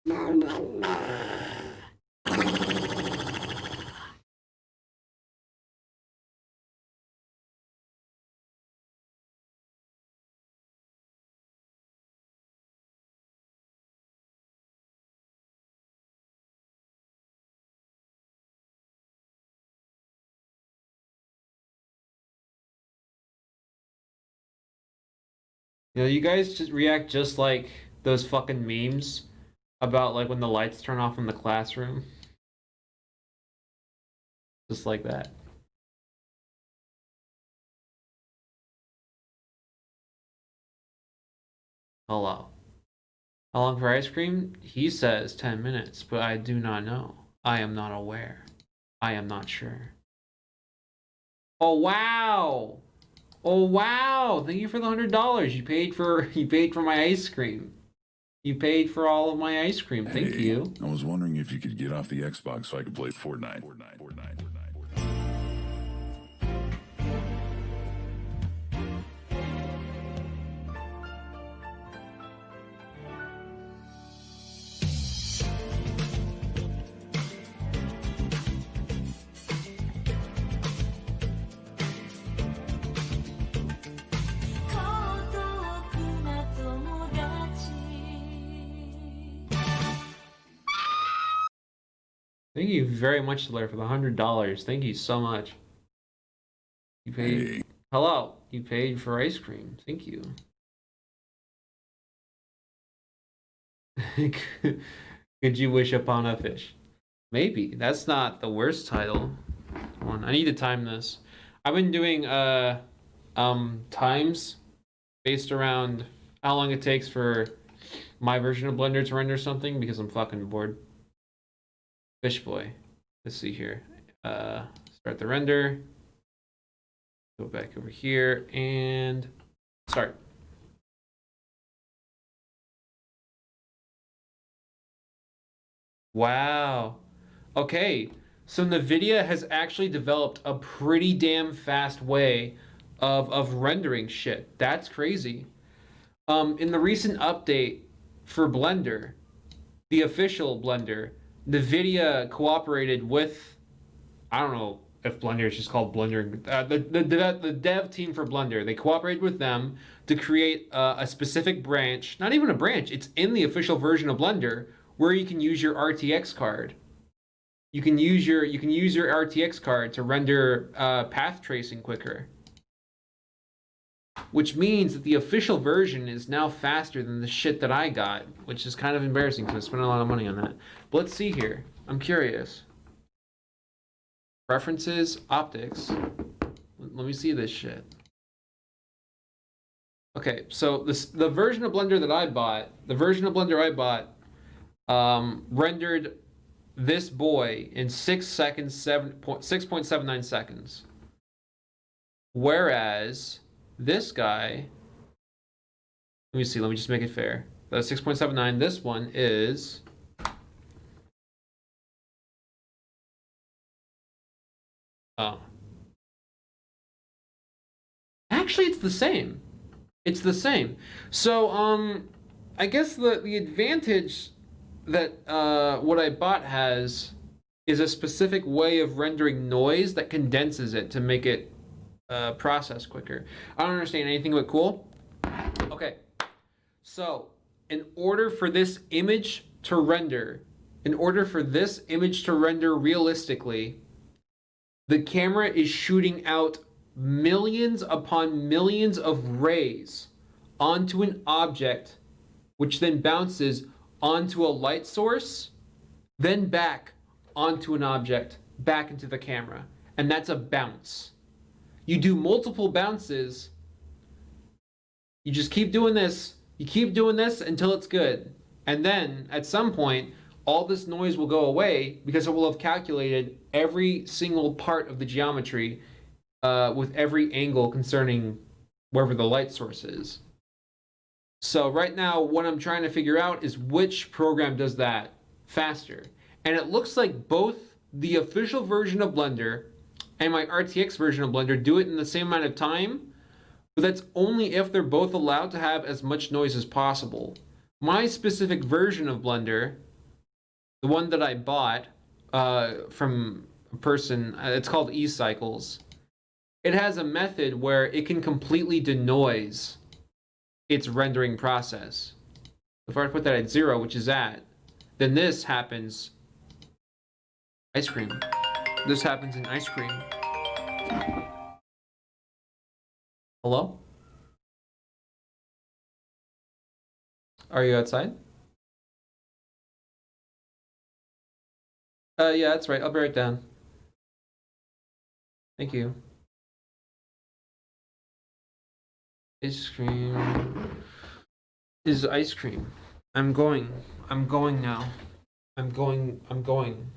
You know, you guys just react just like those fucking memes about like when the lights turn off in the classroom. Just like that. Hello. How long for ice cream? He says 10 minutes, but I do not know. I am not aware. I am not sure. Oh wow! Oh wow! Thank you for the $100. You paid for my ice cream. You paid for all of my ice cream. Thank you. I was wondering if you could get off the Xbox so I could play Fortnite. Thank you very much, Blair, for the $100. Thank you so much. You paid. Hey. Hello. You paid for ice cream. Thank you. Could you wish upon a fish? Maybe. That's not the worst title. Come on. I need to time this. I've been doing times based around how long it takes for my version of Blender to render something because I'm fucking bored. Fish boy. Let's see here. Start the render. Go back over here and start. Wow. Okay. So NVIDIA has actually developed a pretty damn fast way of rendering shit. That's crazy. In the recent update for Blender, the official Blender, NVIDIA cooperated with, I don't know if Blender is just called Blender, the dev team for Blender. They cooperated with them to create a specific branch, not even a branch, it's in the official version of Blender where you can use your RTX card. You can use your RTX card to render path tracing quicker. Which means that the official version is now faster than the shit that I got, which is kind of embarrassing because I spent a lot of money on that. But let's see here. I'm curious. Preferences, optics. Let me see this shit. Okay, so the version of Blender that I bought, rendered this boy in 6 seconds, 6.79 seconds. Whereas this guy, let me see, let me just make it fair. That's 6.79. This one is actually it's the same. It's the same. So I guess the advantage that what I bought has is a specific way of rendering noise that condenses it to make it process quicker. I don't understand anything but cool. Okay, so in order for this image to render realistically, the camera is shooting out millions upon millions of rays onto an object, which then bounces onto a light source, then back onto an object, back into the camera. And that's a bounce. You do multiple bounces. You just keep doing this. You keep doing this until it's good. And then at some point, all this noise will go away because it will have calculated every single part of the geometry with every angle concerning wherever the light source is. So right now, what I'm trying to figure out is which program does that faster. And it looks like both the official version of Blender and my RTX version of Blender do it in the same amount of time, but that's only if they're both allowed to have as much noise as possible. My specific version of Blender The one that I bought from a person, it's called eCycles. It has a method where it can completely denoise its rendering process. If I put that at 0, which is at, then this happens. Ice cream. This happens in ice cream. Hello? Are you outside? Yeah, that's right. I'll be right down. Thank you. Ice cream is ice cream. I'm going. I'm going now. I'm going. I'm going.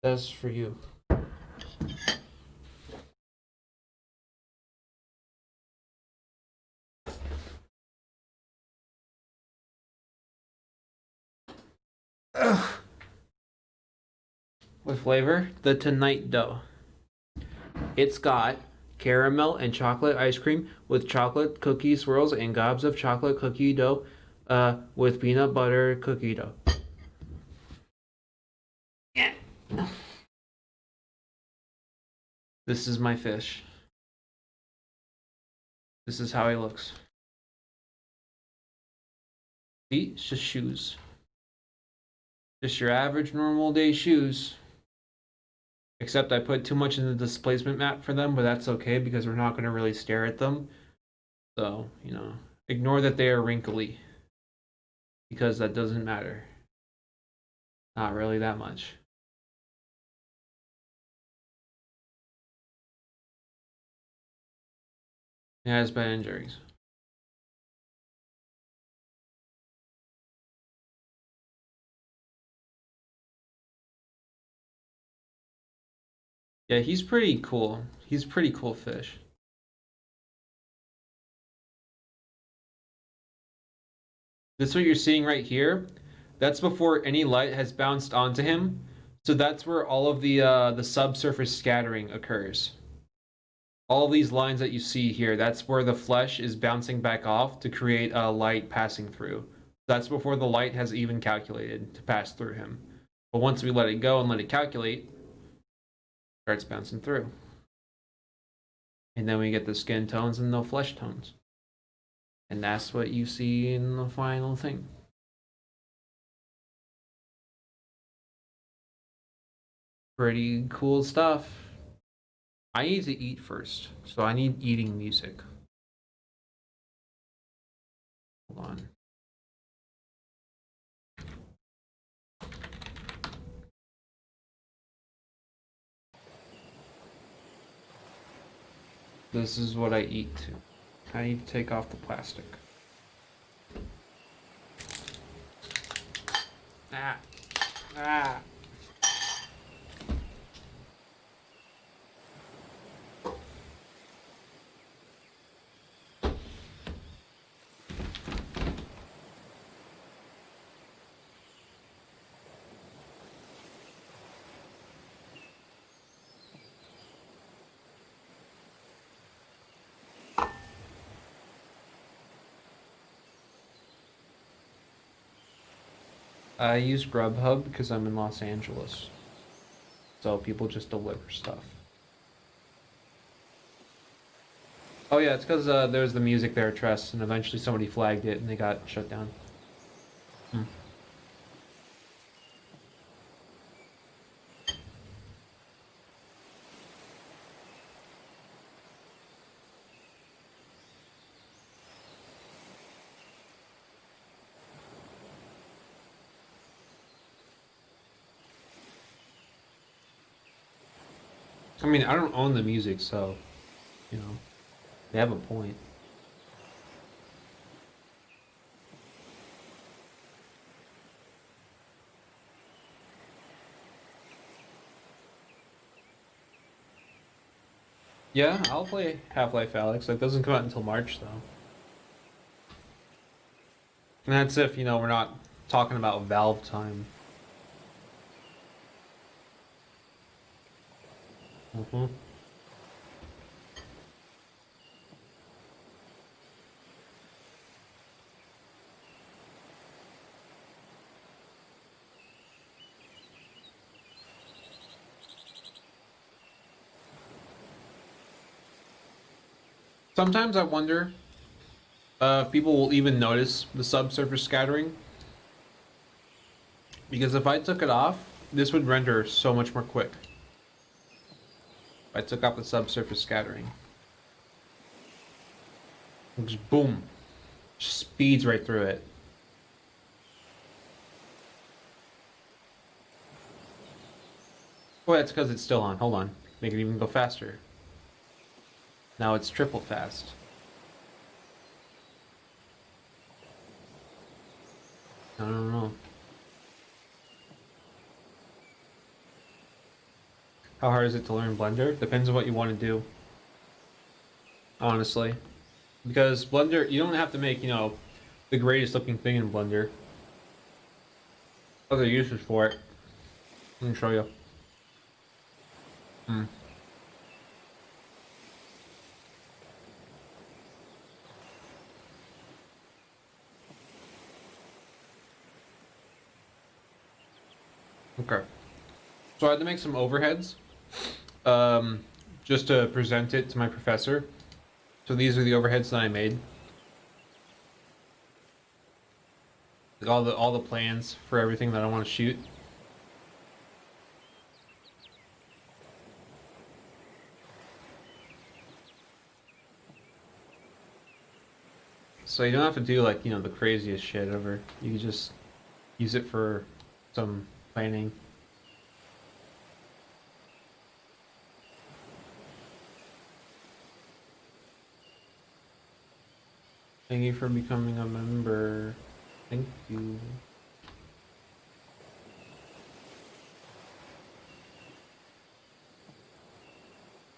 That's for you. Ugh. What flavor? The Tonight Dough. It's got caramel and chocolate ice cream with chocolate cookie swirls and gobs of chocolate cookie dough with peanut butter cookie dough. Yeah. This is my fish. This is how he looks. See, it's just shoes. Just your average normal day shoes. Except I put too much in the displacement map for them, but that's okay because we're not going to really stare at them. So, ignore that they are wrinkly. Because that doesn't matter. Not really that much. It has bad injuries. Yeah, he's pretty cool. He's a pretty cool fish. This what you're seeing right here. That's before any light has bounced onto him. So that's where all of the subsurface scattering occurs. All of these lines that you see here, that's where the flesh is bouncing back off to create a light passing through. That's before the light has even calculated to pass through him. But once we let it go and let it calculate, it starts bouncing through. And then we get the skin tones and the flesh tones. And that's what you see in the final thing. Pretty cool stuff. I need to eat first, so I need eating music. Hold on. This is what I eat too. I need to take off the plastic. Ah. Ah. I use Grubhub because I'm in Los Angeles. So people just deliver stuff. Oh yeah, it's because there's the music there at Tress, and eventually somebody flagged it and they got shut down. Hmm. I mean, I don't own the music, so, you know, they have a point. Yeah, I'll play Half-Life Alyx. It doesn't come out until March, though. And that's if, you know, we're not talking about Valve time. Mm-hmm. Sometimes I wonder if people will even notice the subsurface scattering. Because if I took it off, this would render so much more quick. If I took off the subsurface scattering. Just boom. Just speeds right through it. Oh, that's because it's still on. Hold on. Make it even go faster. Now it's triple fast. I don't know. How hard is it to learn Blender? Depends on what you want to do. Honestly. Because Blender, you don't have to make, you know, the greatest looking thing in Blender. Other uses for it. Let me show you. Hmm. Okay. So I had to make some overheads. Just to present it to my professor. So these are the overheads that I made. Like all the plans for everything that I want to shoot. So you don't have to do like, you know, the craziest shit ever. You can just use it for some planning. Thank you for becoming a member. Thank you.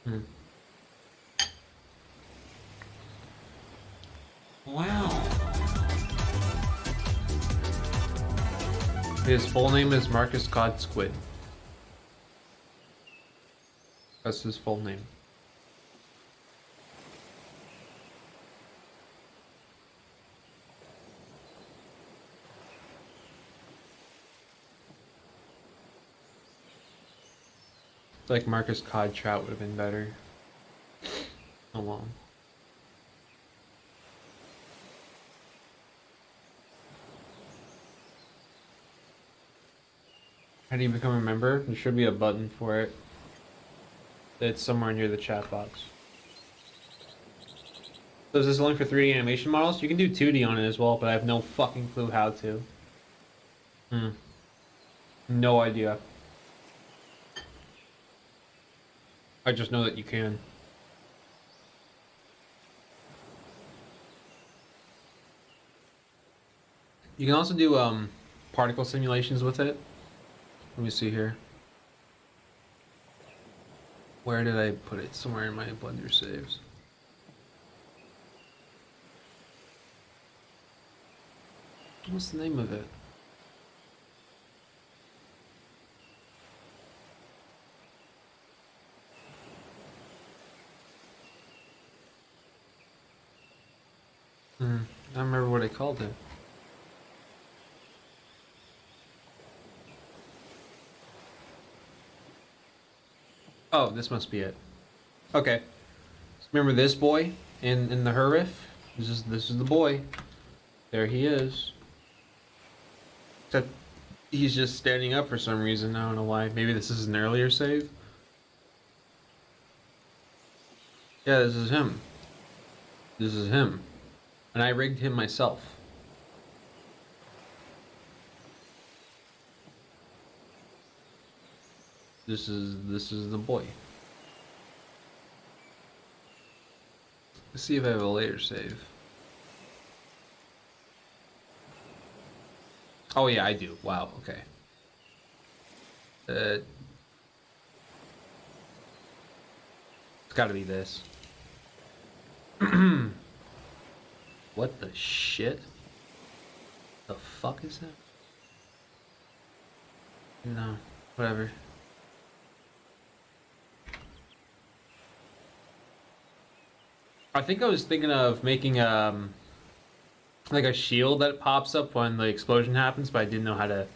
Hmm. Wow. His full name is Marcus Godsquid. That's his full name. Like Marcus Codtrout would have been better. Oh well. How do you become a member? There should be a button for it. It's somewhere near the chat box. So is this only for 3D animation models? You can do 2D on it as well, but I have no fucking clue how to. Hmm. No idea. I just know that you can. You can also do particle simulations with it. Let me see here. Where did I put it? Somewhere in my Blender saves. What's the name of it? I don't remember what I called it. Oh, this must be it. Okay. So remember this boy in the Herif? This is the boy. There he is. Except he's just standing up for some reason. I don't know why. Maybe this is an earlier save. Yeah, this is him. This is him. And I rigged him myself. This is the boy. Let's see if I have a later save. Oh yeah, I do. Wow, okay. It's gotta be this. What the shit? The fuck is that? No, whatever. I think I was thinking of making like a shield that pops up when the explosion happens, but I didn't know how to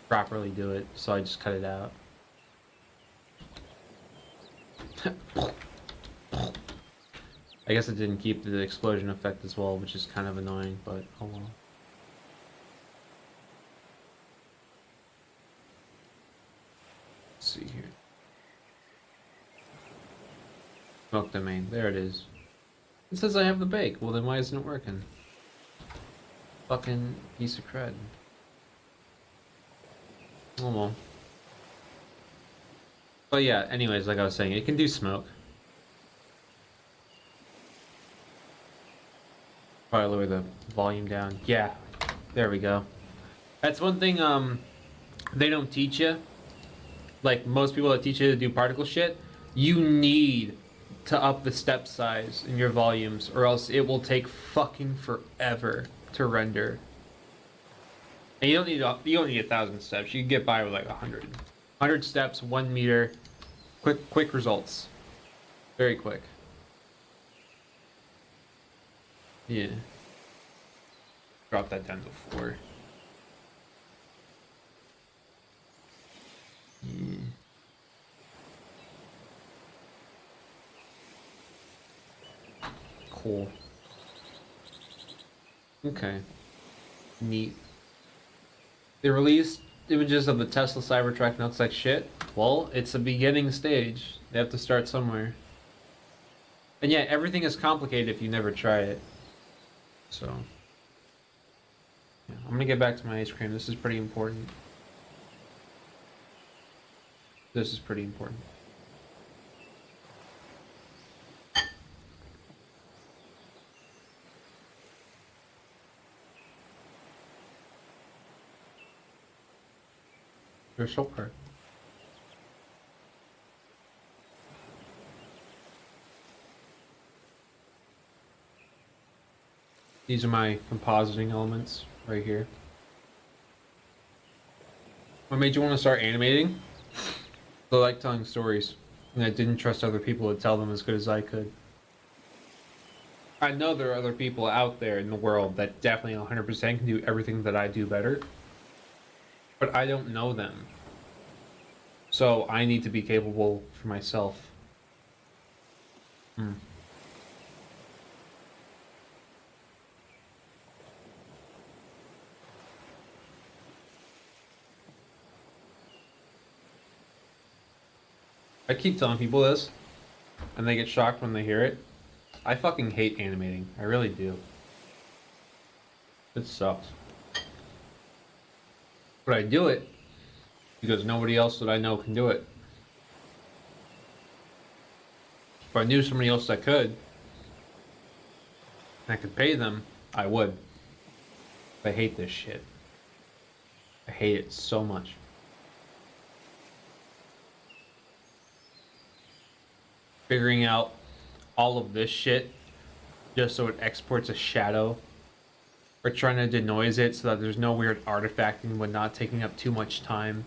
properly do it, so I just cut it out. I guess it didn't keep the explosion effect as well, which is kind of annoying, but oh well. Let's see here. Smoke domain, there it is. It says I have the bake. Well, then why isn't it working? Fucking piece of crud. Oh well. But yeah, anyways, like I was saying, it can do smoke. Probably lower the volume down. Yeah, there we go. That's one thing they don't teach you. Like most people that teach you to do particle shit, you need to up the step size in your volumes, or else it will take fucking forever to render. And you don't need 1,000 steps. You can get by with like 100. 100 steps, 1 meter, quick results, very quick. Yeah. Drop that down to 4. Yeah. Cool. Okay. Neat. They released images of the Tesla Cybertruck and it looks like shit. Well, it's a beginning stage. They have to start somewhere. And yeah, everything is complicated if you never try it. So, yeah, I'm gonna get back to my ice cream. This is pretty important. This is pretty important. There's so hard. These are my compositing elements right here. What made you want to start animating? I like telling stories, and I didn't trust other people to tell them as good as I could. I know there are other people out there in the world that definitely 100% can do everything that I do better, but I don't know them. So I need to be capable for myself. I keep telling people this, and they get shocked when they hear it. I fucking hate animating. I really do. It sucks. But I do it because nobody else that I know can do it. If I knew somebody else that could, and I could pay them, I would. I hate this shit. I hate it so much. Figuring out all of this shit just so it exports a shadow. Or trying to denoise it so that there's no weird artifacting when not taking up too much time.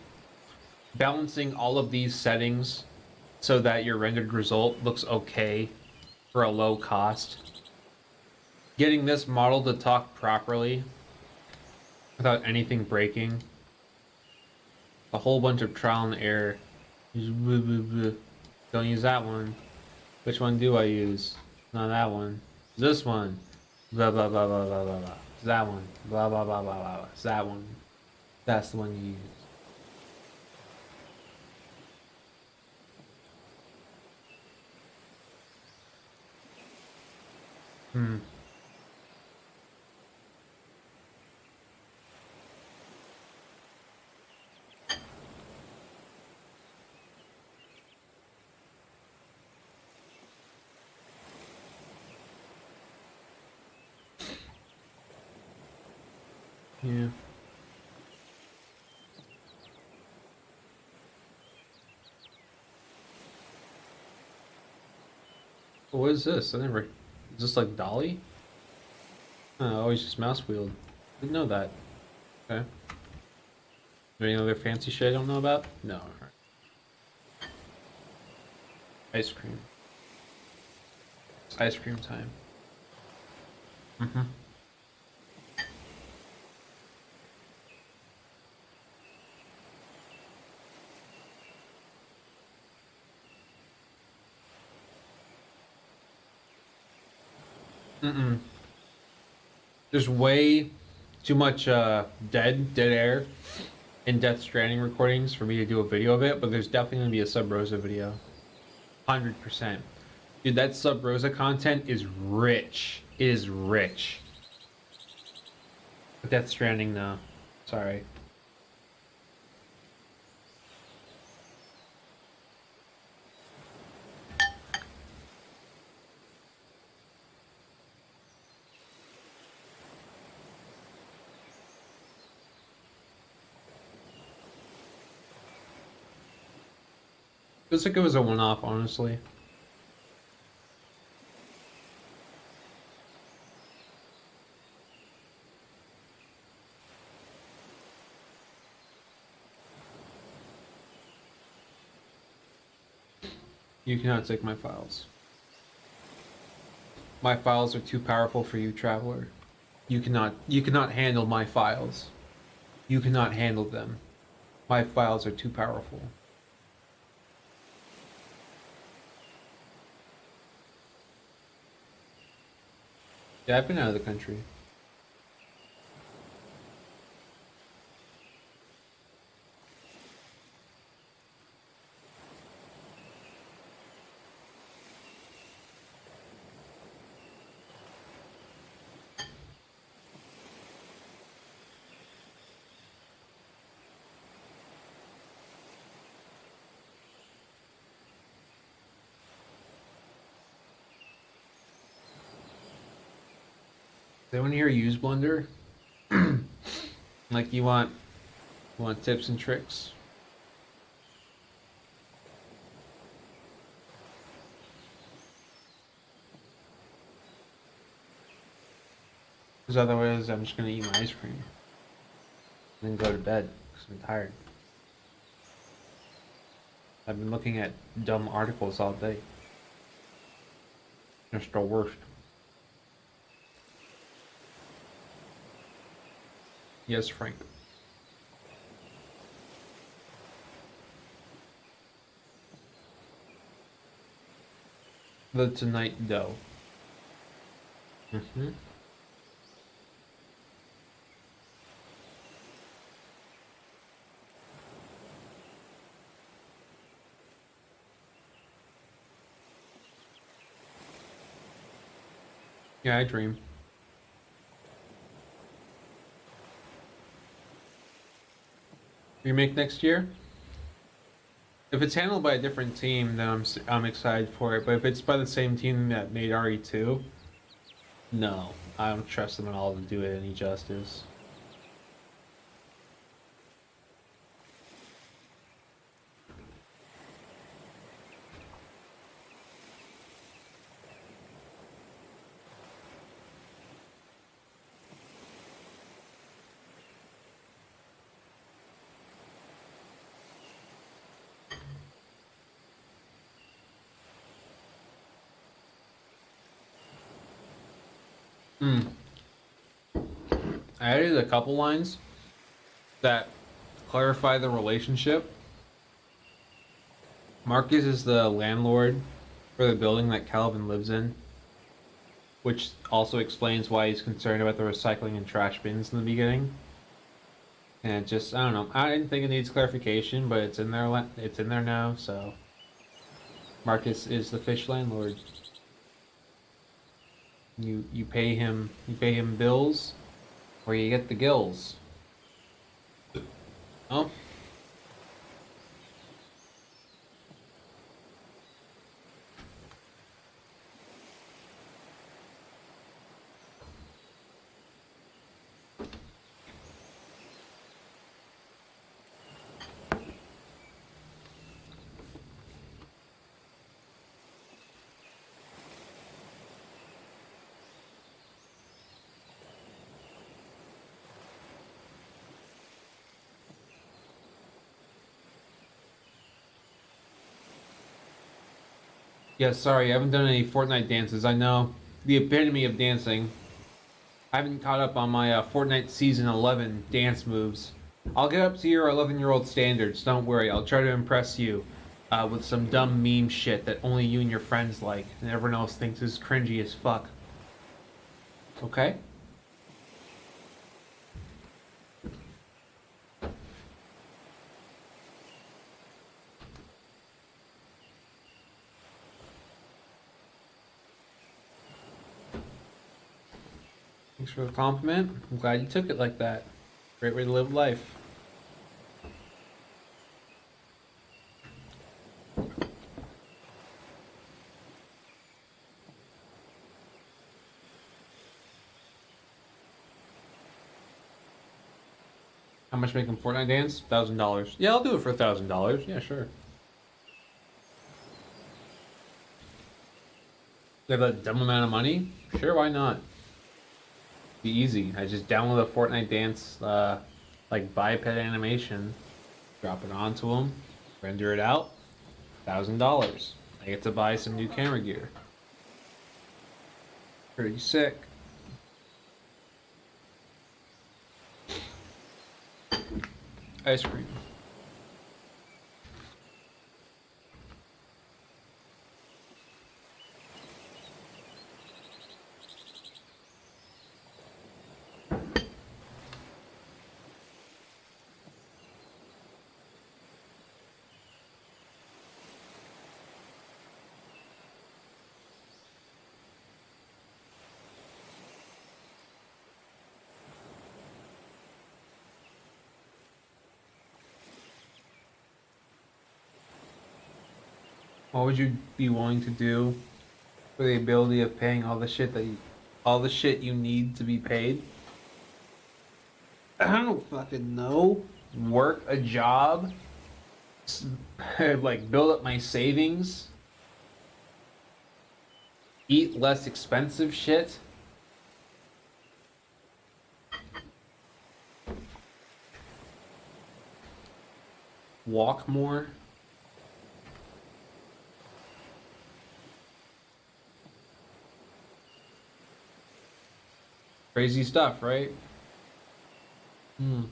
Balancing all of these settings so that your rendered result looks okay for a low cost. Getting this model to talk properly without anything breaking. A whole bunch of trial and error. Don't use that one. Which one do I use? Not that one. This one. Blah blah blah blah blah blah blah. It's that one. Blah blah blah blah blah. It's that one. That's the one you use. Hmm. Yeah. What is this? I never. Is this like Dolly? Oh, always just mouse wheeled. Didn't know that. Okay. Is there any other fancy shit I don't know about? No. Alright. Ice cream. It's ice cream time. Mm-hmm. Mm-mm. There's way too much dead air in Death Stranding recordings for me to do a video of it, but there's definitely gonna be a Sub Rosa video. 100%. Dude, that Sub Rosa content is rich. It is rich. But Death Stranding, no. Sorry. Feels like it was a one-off, honestly. You cannot take my files. My files are too powerful for you, traveler. You cannot handle my files. You cannot handle them. My files are too powerful. Yeah, I've been out of the country. Does anyone here use Blender? Like you want tips and tricks? Because otherwise I'm just gonna eat my ice cream. And then go to bed because I'm tired. I've been looking at dumb articles all day. Just the worst. Yes, Frank. The Tonight Dough. Mm-hmm. Yeah, I dream. Remake next year? If it's handled by a different team, then I'm excited for it. But if it's by the same team that made RE2, no, I don't trust them at all to do it any justice. I added a couple lines that clarify the relationship. Marcus is the landlord for the building that Calvin lives in, which also explains why he's concerned about the recycling and trash bins in the beginning. And just, I don't know. I didn't think it needs clarification, but it's in there. It's in there now. So Marcus is the fish landlord. You pay him bills, or you get the gills. Oh. Yeah, sorry, I haven't done any Fortnite dances. I know the epitome of dancing. I haven't caught up on my Fortnite Season 11 dance moves. I'll get up to your 11-year-old standards, don't worry. I'll try to impress you with some dumb meme shit that only you and your friends like, and everyone else thinks is cringy as fuck. Okay? Thanks for the compliment. I'm glad you took it like that. Great way to live life. How much making Fortnite dance? $1,000. Yeah, I'll do it for $1,000. Yeah, sure. They have a dumb amount of money? Sure, why not? Be easy. I just download a Fortnite dance, like biped animation, drop it onto them, render it out, $1,000. I get to buy some new camera gear. Pretty sick. Ice cream. What would you be willing to do for the ability of paying all the shit all the shit you need to be paid? I don't fucking know. Work a job, like build up my savings, eat less expensive shit. Walk more. Crazy stuff, right? Mm-hmm.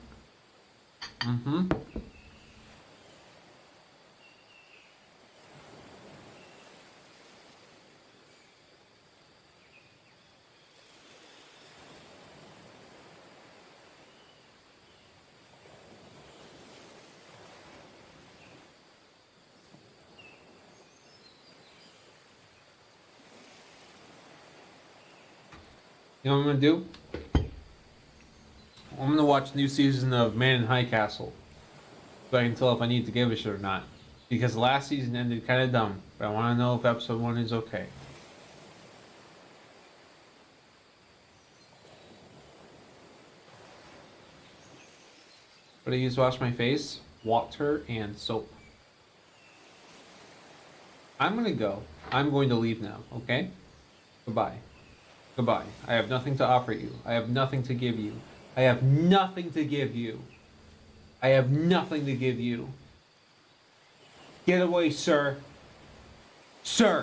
You know what I'm gonna do? I'm gonna watch new season of Man in High Castle, so I can tell if I need to give a shit or not. Because the last season ended kind of dumb, but I want to know if episode 1 is okay. What I use to wash my face? Water and soap. I'm gonna go. I'm going to leave now, okay? Goodbye. Goodbye. I have nothing to offer you. I have nothing to give you. I have nothing to give you. I have nothing to give you. Get away, sir. Sir!